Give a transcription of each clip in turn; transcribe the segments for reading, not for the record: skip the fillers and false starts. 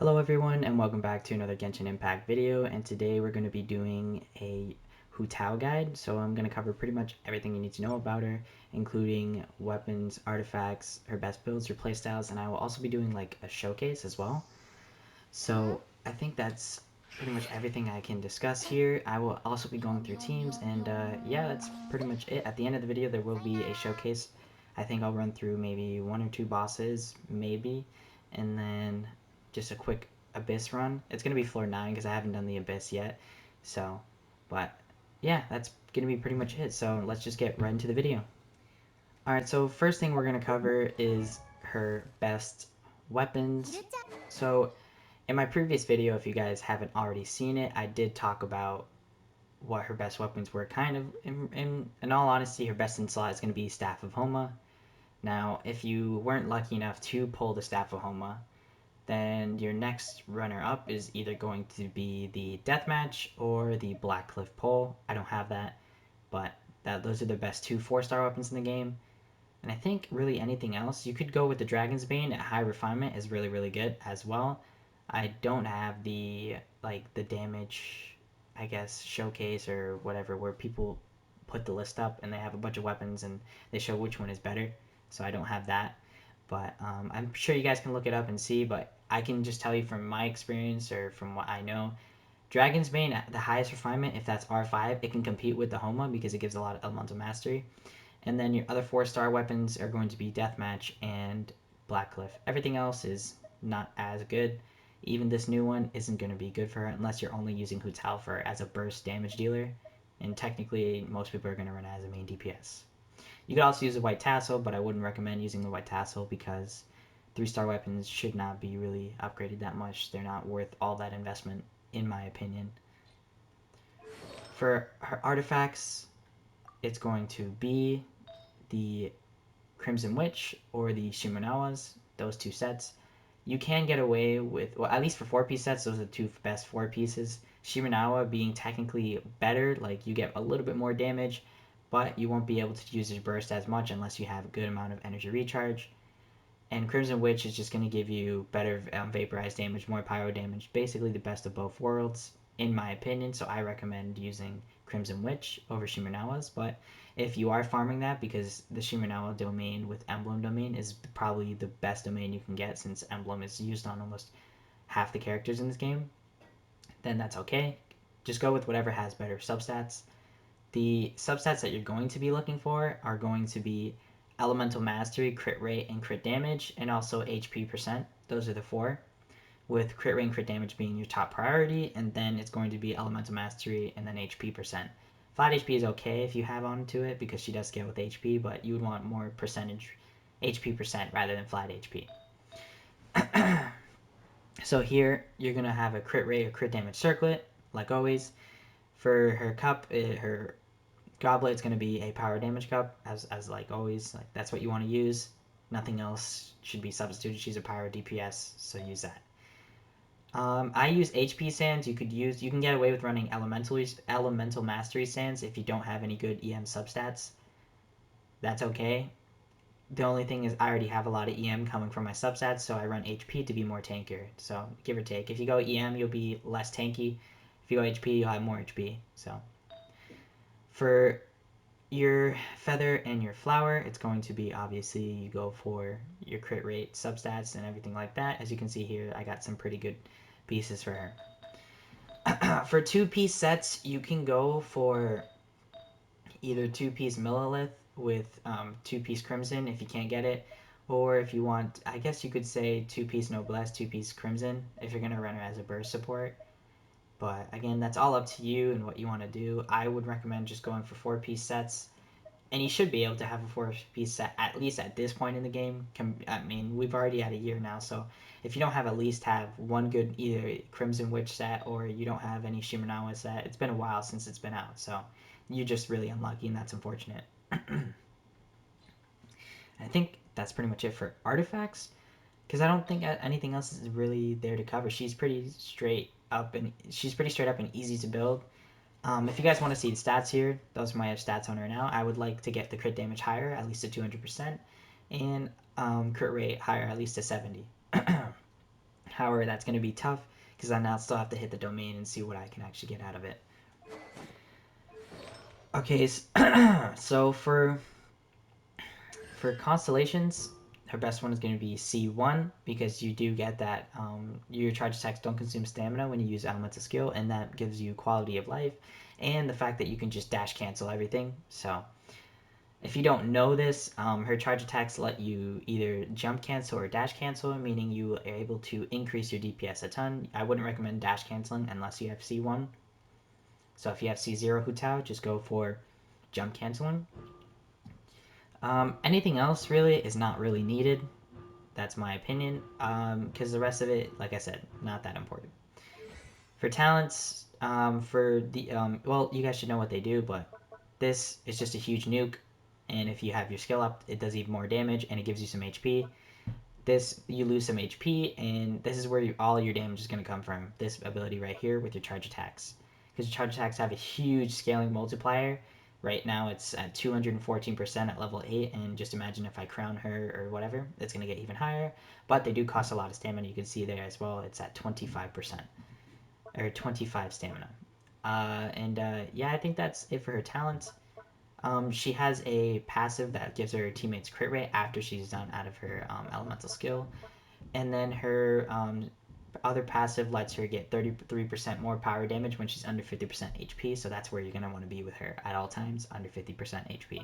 Hello everyone and welcome back to another Genshin Impact video, and today we're going to be doing a Hu Tao guide. So I'm going to cover pretty much everything you need to know about her, including weapons, artifacts, her best builds, her playstyles, and I will also be doing like a showcase as well. So I think that's pretty much everything I can discuss here. I will also be going through teams, and yeah, that's pretty much it. At the end of the video there will be a showcase. I think I'll run through maybe one or two bosses, maybe, and then just a quick Abyss run. It's going to be floor 9 because I haven't done the Abyss yet. So, but yeah, that's going to be pretty much it. So let's just get right into the video. Alright, so first thing we're going to cover is her best weapons. So in my previous video, if you guys haven't already seen it, I did talk about what her best weapons were. Kind of, in all honesty, her best in slot is going to be Staff of Homa. Now, if you weren't lucky enough to pull the Staff of Homa, then your next runner-up is either going to be the Deathmatch or the Blackcliff Pole. I don't have that, but those are the best two 4-star weapons in the game. And I think really anything else, you could go with the Dragon's Bane at high refinement is really, really good as well. I don't have the damage, I guess, showcase or whatever, where people put the list up and they have a bunch of weapons and they show which one is better. So I don't have that. But I'm sure you guys can look it up and see, but I can just tell you from my experience or from what I know, Dragon's Bane at the highest refinement, if that's R5, it can compete with the Homa because it gives a lot of elemental mastery. And then your other 4-star weapons are going to be Deathmatch and Blackcliff. Everything else is not as good. Even this new one isn't going to be good for her unless you're only using Hu Tao for as a burst damage dealer. And technically, most people are going to run it as a main DPS. You could also use a White Tassel, but I wouldn't recommend using the White Tassel because 3-star weapons should not be really upgraded that much. They're not worth all that investment, in my opinion. For her artifacts, it's going to be the Crimson Witch or the Shimunawas, those two sets. You can get away with, well, at least for 4-piece sets, those are the two best 4 pieces. Shimunawa being technically better, like you get a little bit more damage, but you won't be able to use your burst as much unless you have a good amount of energy recharge. And Crimson Witch is just going to give you better vaporized damage, more pyro damage, basically the best of both worlds, in my opinion. So I recommend using Crimson Witch over Shimunawas. But if you are farming that, because the Shimunawa domain with Emblem domain is probably the best domain you can get since Emblem is used on almost half the characters in this game, then that's okay. Just go with whatever has better substats. The substats that you're going to be looking for are going to be Elemental Mastery, Crit Rate, and Crit Damage, and also HP percent. Those are the 4, with Crit Rate and Crit Damage being your top priority, and then it's going to be Elemental Mastery and then HP percent. Flat HP is okay if you have onto it because she does scale with HP, but you would want more percentage HP percent rather than flat HP. So here, you're going to have a Crit Rate or Crit Damage circlet, like always. For her cup, her Goblet's going to be a power damage cup, as like always. Like that's what you want to use. Nothing else should be substituted. She's a pyro DPS, so use that. I use HP sands. You can get away with running elemental mastery sands if you don't have any good EM substats. That's okay. The only thing is I already have a lot of EM coming from my substats, so I run HP to be more tankier. So give or take. If you go EM, you'll be less tanky. If you go HP, you'll have more HP. So for your feather and your flower, it's going to be obviously you go for your crit rate, substats, and everything like that. As you can see here, I got some pretty good pieces for her. For 2-piece sets, you can go for either 2-piece Millilith with 2-piece Crimson if you can't get it, or if you want, I guess you could say 2-piece Noblesse, 2-piece Crimson if you're going to run her as a burst support. But again, that's all up to you and what you want to do. I would recommend just going for 4-piece sets. And you should be able to have a 4-piece set, at least at this point in the game. I mean, we've already had a year now, so if you don't have at least have one good either Crimson Witch set or you don't have any Shimunawa set, it's been a while since it's been out, so you're just really unlucky, and that's unfortunate. I think that's pretty much it for artifacts, because I don't think anything else is really there to cover. She's pretty straight up and easy to build. If you guys want to see the stats here, those are my stats on her now. I would like to get the crit damage higher, at least to 200%, and crit rate higher, at least to 70. However, that's going to be tough because I now still have to hit the domain and see what I can actually get out of it. Okay, so for Constellations, her best one is going to be C1 because you do get that your charge attacks don't consume stamina when you use elemental skill, and that gives you quality of life and the fact that you can just dash cancel everything. So if you don't know this, her charge attacks let you either jump cancel or dash cancel, meaning you are able to increase your DPS a ton. I wouldn't recommend dash canceling unless you have C1. So if you have C0 Hu Tao, just go for jump canceling. Anything else really is not really needed. That's my opinion. Because the rest of it, like I said, not that important. For talents, well, you guys should know what they do, but this is just a huge nuke. And if you have your skill up, it does even more damage and it gives you some HP. This, you lose some HP, and this is where all your damage is going to come from. This ability right here with your charge attacks. Because your charge attacks have a huge scaling multiplier. Right now it's at 214% at level 8, and just imagine if I crown her or whatever, it's going to get even higher. But they do cost a lot of stamina. You can see there as well, it's at 25%. Or 25 stamina. Yeah, I think that's it for her talents. She has a passive that gives her teammates crit rate after she's done out of her elemental skill. And then her other passive lets her get 33% more power damage when she's under 50% HP, so that's where you're going to want to be with her at all times, under 50% HP.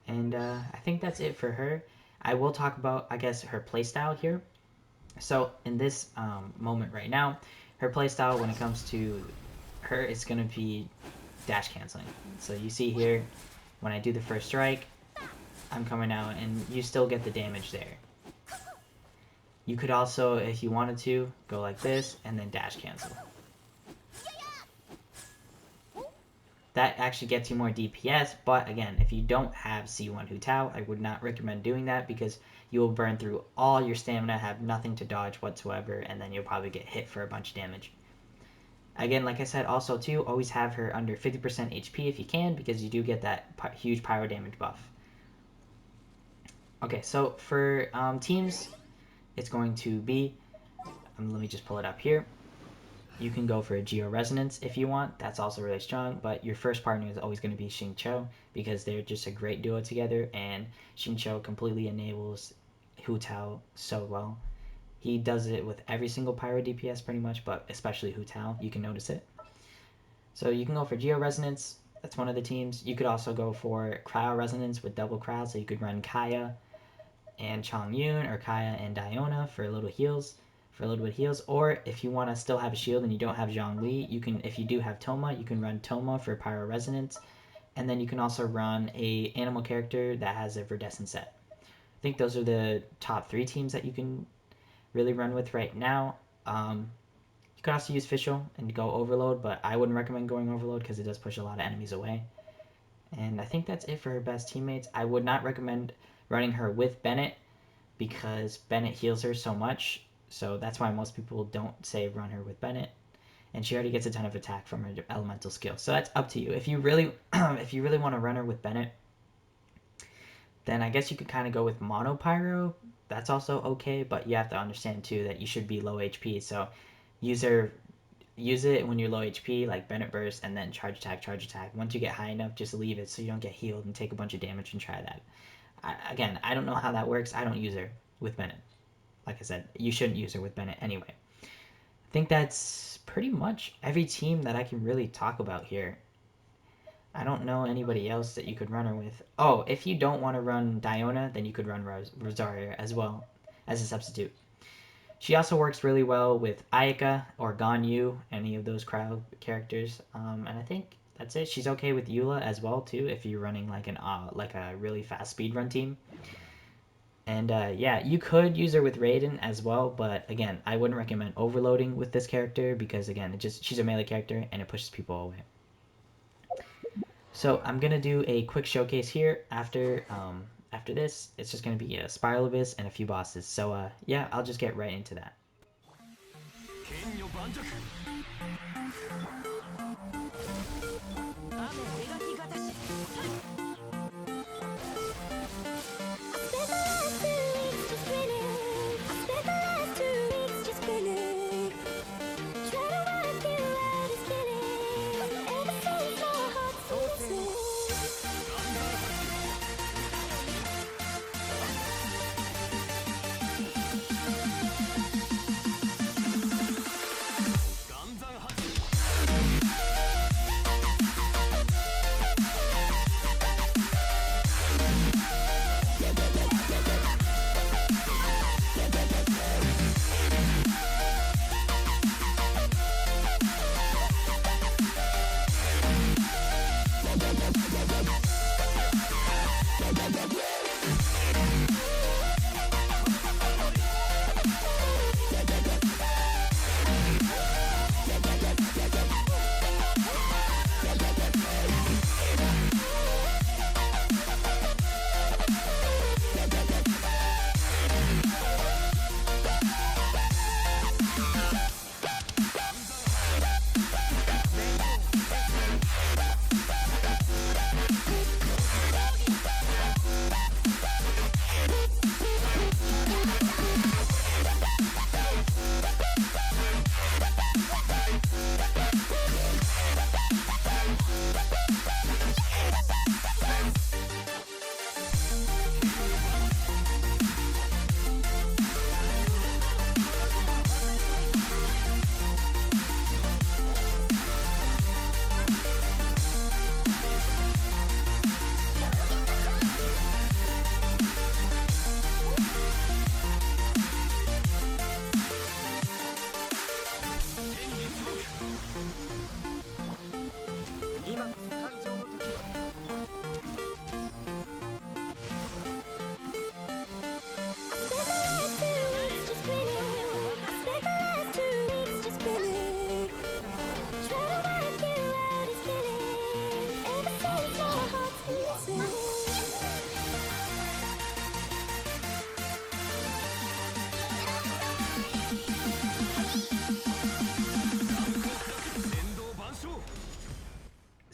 And I think that's it for her. I will talk about, I guess, her playstyle here. So in this moment right now, her playstyle when it comes to her is going to be dash canceling. So you see here, when I do the first strike, I'm coming out, and you still get the damage there. You could also, if you wanted to, go like this and then dash cancel. That actually gets you more DPS, but again, if you don't have C1 Hu Tao, I would not recommend doing that because you will burn through all your stamina, have nothing to dodge whatsoever, and then you'll probably get hit for a bunch of damage. Again, like I said, also too, always have her under 50% HP if you can, because you do get that huge pyro damage buff. Okay, so for teams, it's going to be, let me just pull it up here. You can go for a Geo Resonance if you want. That's also really strong, but your first partner is always going to be Xingqiu because they're just a great duo together, and Xingqiu completely enables Hu Tao so well. He does it with every single pyro DPS pretty much, but especially Hu Tao, you can notice it. So you can go for Geo Resonance, that's one of the teams. You could also go for Cryo Resonance with double crowd, so you could run Kaya and Chongyun or Kaya and Diona for a little heals, for a little bit of heals. Or if you want to still have a shield and you don't have Zhongli, you can, if you do have Toma, you can run Toma for Pyro Resonance, and then you can also run a animal character that has a Verdescent set. I think those are the top 3 teams that you can really run with right now. You could also use Fischl and go Overload, but I wouldn't recommend going Overload because it does push a lot of enemies away. And I think that's it for her best teammates. I would not recommend running her with Bennett because Bennett heals her so much. So that's why most people don't say run her with Bennett. And she already gets a ton of attack from her elemental skill. So that's up to you. If you really if you really want to run her with Bennett, then I guess you could kind of go with Mono Pyro. That's also okay, but you have to understand too that you should be low HP. So use it when you're low HP, like Bennett Burst, and then charge attack, charge attack. Once you get high enough, just leave it so you don't get healed and take a bunch of damage and try that. Again, I don't know how that works. I don't use her with Bennett. Like I said, you shouldn't use her with Bennett anyway. I think that's pretty much every team that I can really talk about here. I don't know anybody else that you could run her with. Oh, if you don't want to run Diona, then you could run Rosaria as well as a substitute. She also works really well with Ayaka or Ganyu, any of those crowd characters. And I think that's it. She's okay with Eula as well too, if you're running like a really fast speedrun team. And yeah, you could use her with Raiden as well, but again, I wouldn't recommend overloading with this character because again, she's a melee character and it pushes people away. So I'm gonna do a quick showcase here after this. It's just gonna be a Spiral Abyss and a few bosses. So yeah, I'll just get right into that.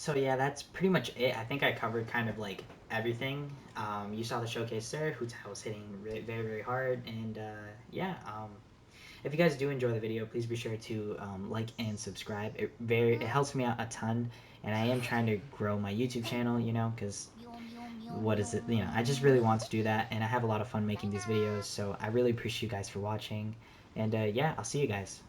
So yeah, that's pretty much it. I think I covered kind of like everything. You saw the showcase there. Hu Tao was hitting very very hard, and yeah. If you guys do enjoy the video, please be sure to like and subscribe. It helps me out a ton, and I am trying to grow my YouTube channel. You know, because what is it? You know, I just really want to do that, and I have a lot of fun making these videos. So I really appreciate you guys for watching, and yeah, I'll see you guys.